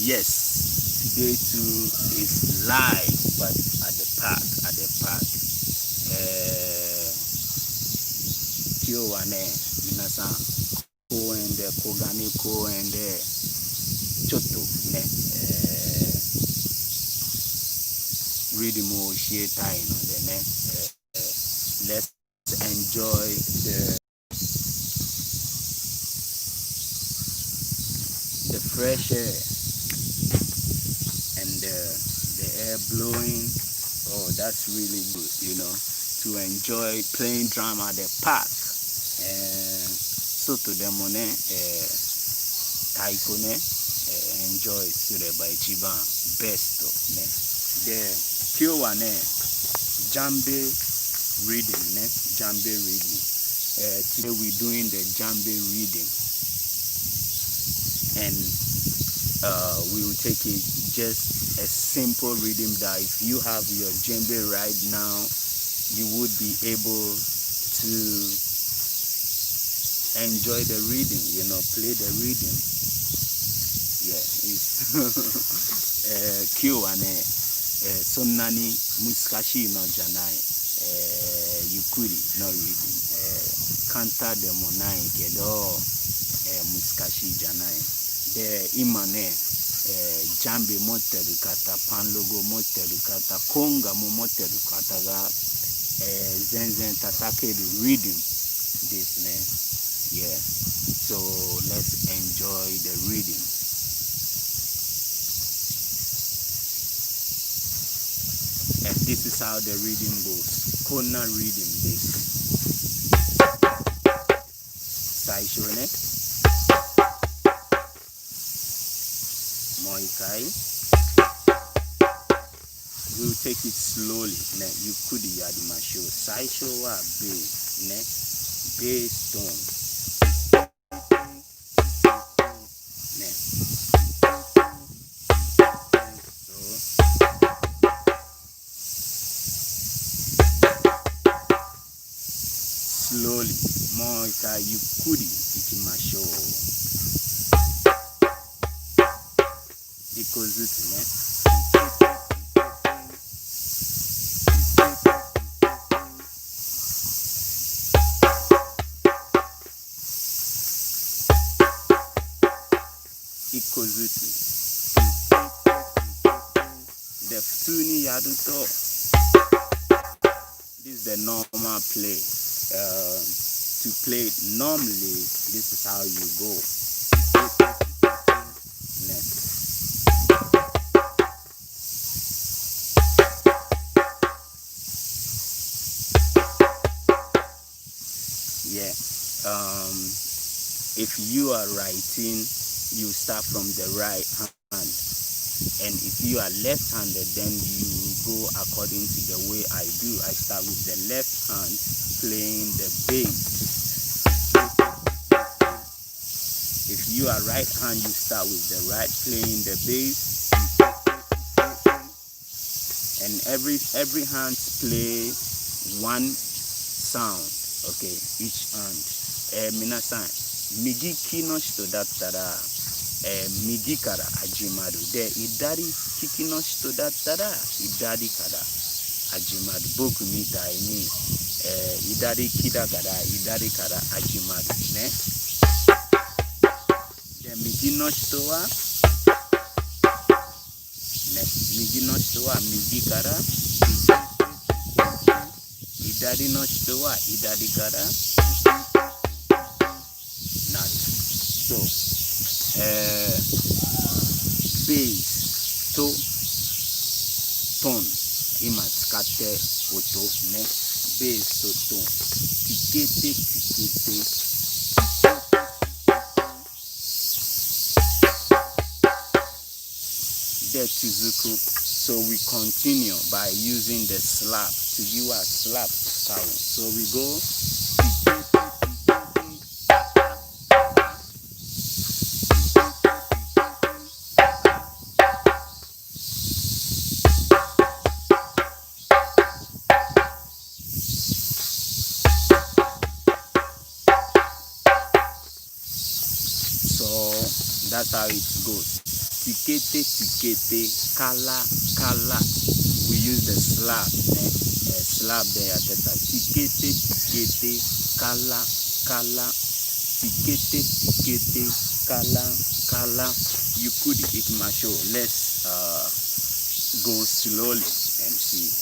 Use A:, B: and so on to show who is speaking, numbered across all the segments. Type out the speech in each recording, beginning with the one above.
A: Yes, today too is live, but at the park. Kyo wane minasan ko ende kogani ko ende choto ne read more share time on the ne. Let's enjoy the fresh air and the air blowing. Oh, that's really good, to enjoy playing drum at the park. So to them on taiko ne enjoy sureba ichiban best ne. The pure one Djembe reading ne Djembe reading. Today we're doing the Djembe reading, and we will take it just a simple reading that if you have your Djembe right now, you would be able to enjoy the reading, play the reading. Yeah, it's Q&A. Sonnani muskashi no janai. Yukuri no reading. Kanta de monai kedo muskashi janai. The imane Djembe moteru kata, Kpanlogo moteru kata, conga moteru kata ga zenzen tatake the reading this ne. Yeah, so let's enjoy the reading. And this is how the reading goes. Kona reading this. Saishone. Moikai. We'll take it slowly. Ne, you could yadimasho. Saisho wa bass. Ne, bass tone. Slowly, moika yukuri ikimasho. Ikozutu ne. Ikozutu. Deftuni yaduto. This is the normal play. To play it normally, this is how you go. Yeah. If you are writing, you start from the right hand, and if you are left-handed, then you go according to the way I do. I start with the left hand playing the bass. If you are right hand, you start with the right playing the bass, and every hand play one sound. Okay, each hand. Minasan migi kinoshito dattara migi kara hajimaru de idari kinoshito dattara idari kara hajimaru. Boku mitai ni idari kidagara idari kara hajimaru ne. De migi no shito wa ne, migi no shito wa migi kara, idari no shito wa idari kara naru. So bass to tone ima tsukate oto ne. Bass to tone tikete de tsuzuku. So we continue by using the slap to give a slap sound. So we go. That's how how it goes. Tikete, tikete, kala, kala. We use the slap, slap there at the top. Tikete, tikete, kala, kala. Tikete, tikete, kala, kala. You could eat my show. Let's go slowly and see.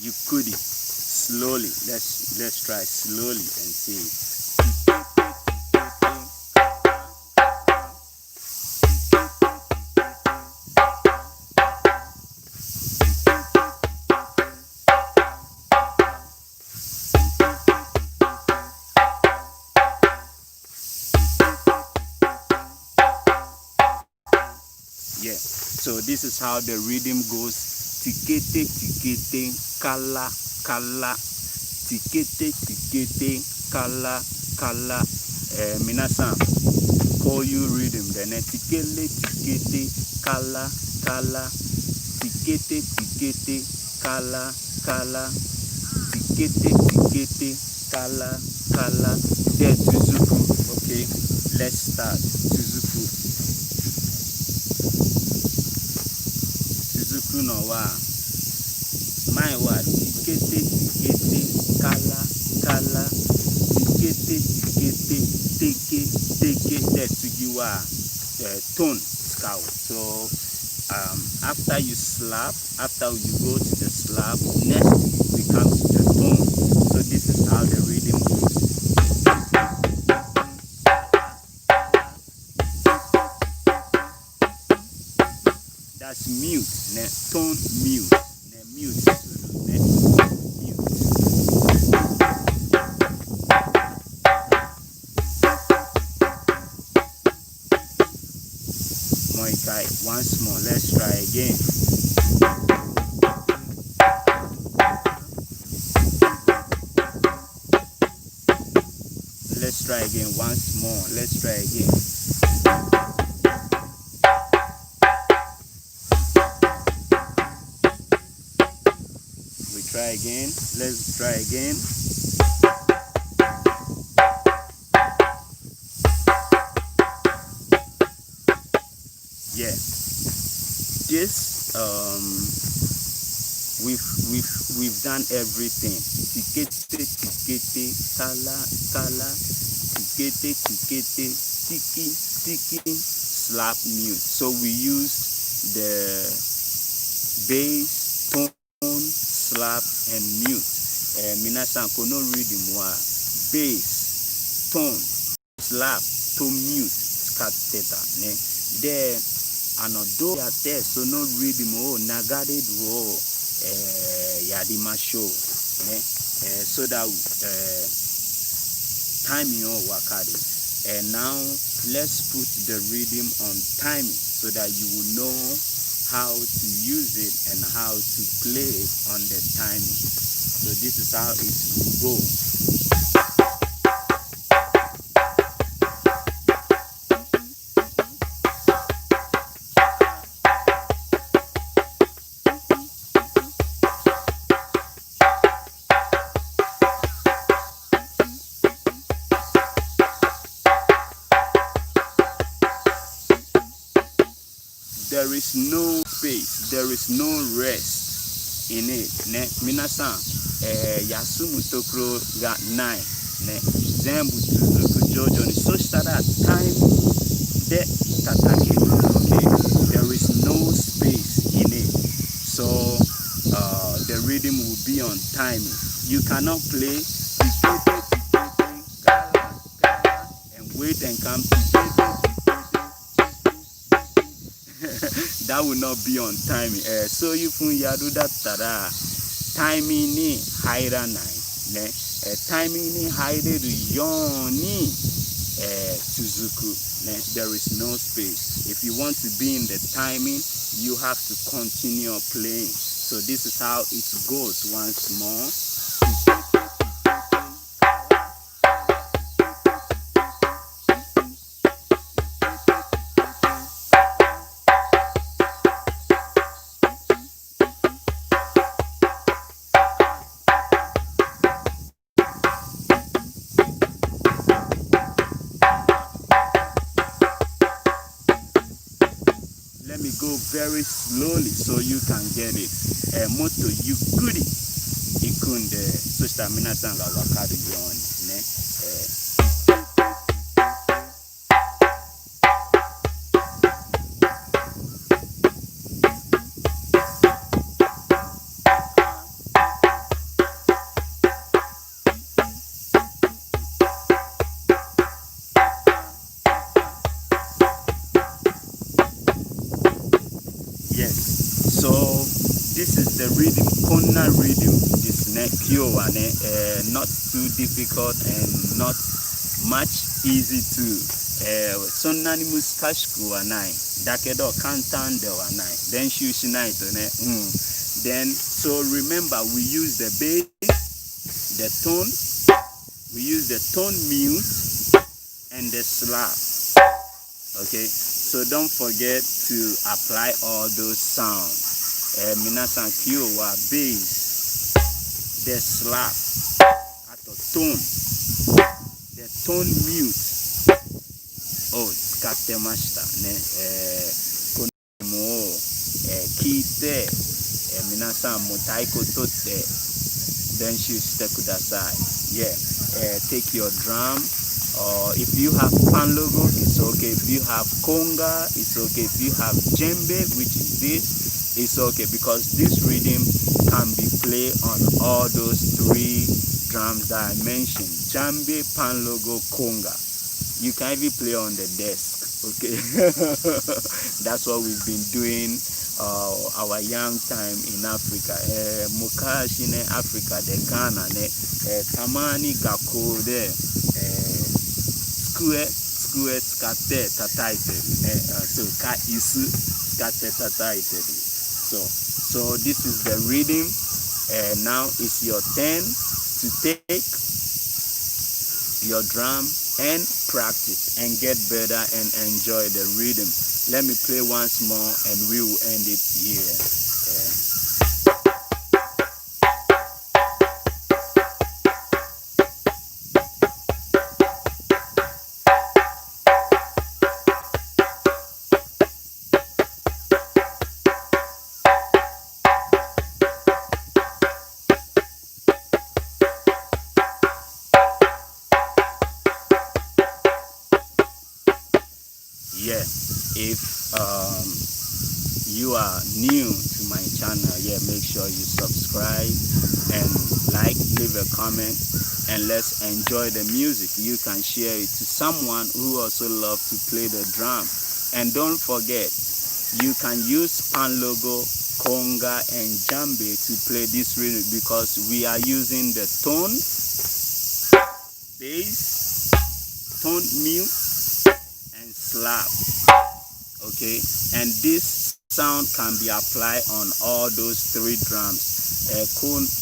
A: You could slowly. Let's try slowly and see. Yeah, so this is how the rhythm goes. Tikete, tikete, kala, kala. Tikete, tikete, kala, kala. Minasan, call you rhythm. Then tikele, tikete, kala, kala. Tikete, tikete, kala, kala. Tikete, tikete, kala, kala. There, Tuzuku. Okay, let's start. Tuzuku. Tuzuku no wa. My word. Tikete, tikete, kala, kala. Tikete, tikete, teke, teke. There to you are tone scout. So after you slap, after you go to the slap, next we come to the tone. So this is how the rhythm goes. That's mute, ne tone mute, ne mute, ne mute. Moikai, once more, let's try again. Let's try again once more, let's try again. Try again. Let's try again. Yeah. This we've done everything. Tikete, tikete, kala, kala. Tikete, tikete, tiki, tiki, slap mute. So we use the bass, tone, slap and mute. Minasan kono rhythm wa bass, tone, slap, to mute, scat theta. Ne there anodo ya te so no rhythm nagade do yadima show. Ne so that timing wakade. And now let's put the rhythm on timing so that you will know how to use it and how to play on the timing. So this is how it will go. There is no space, there is no rest in it. Ne minasan yasumu tokro ga 9 ne zembu tuzuku jojo ni so that time de tatake. Okay, there is no space in it. So the rhythm will be on timing. You cannot play and wait and come that will not be on timing. So you fun yadu that tada timing ni haira nine. Ne timing ni haire du yoni tuzuku. Ne there is no space. If you want to be in the timing, you have to continue playing. So this is how it goes once more. go very slowly so you can get it. Moto yukuri ikunde so stamina sanga wakadu yoni ne. So this is the rhythm, conga rhythm. This kiowa not too difficult and not much easy too. Sonnani muskashku wa nai. Dakedo kantan de wa nai. Then shushinai to ne. Then so remember we use the bass, the tone, we use the tone mute and the slap. Okay, so don't forget to apply all those sounds. Minasan kyo wa bass, the slap, ato tone, the tone mute. Oh, skatemashita ne. Kono kite, minasan mo taiko tote, then shite kudasai. Yeah, take your drum. Or if you have Kpanlogo, it's okay. If you have conga, it's okay. If you have Djembe, which is this, it's okay, because this rhythm can be played on all those three drums that I mentioned: Djembe, Kpanlogo, conga. You can even play on the desk, okay? That's what we've been doing our young time in Africa. Mukashi ne Africa, the Ghana ne tamani gako de square skate tataite. So ka isu skate tataite. So this is the rhythm. Now it's your turn to take your drum and practice and get better and enjoy the rhythm. Let me play once more and we will end it here. Yeah, if you are new to my channel, make sure you subscribe and like, leave a comment, and let's enjoy the music. You can share it to someone who also loves to play the drum. And don't forget, you can use Kpanlogo, conga, and Djembe to play this rhythm, because we are using the tone, bass, tone mute, and slap. Okay, and this sound can be applied on all those three drums.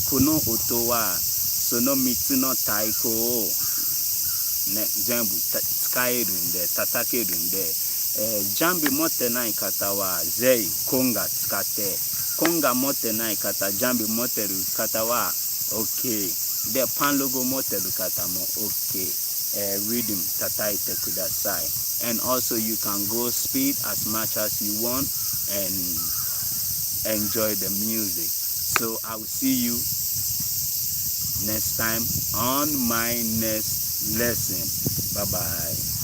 A: Kuno otowa, sono mitsuno taiko, zembu tskairunde, tatakerunde. Djembe mote nai katawa, zei conga tskate. Conga mote nai kata, Djembe mote ru katawa, okay. The Kpanlogo mote ru katamo, okay. Rhythm tataite kudasai. And also you can go speed as much as you want and enjoy the music. So I will see you next time on my next lesson. Bye bye.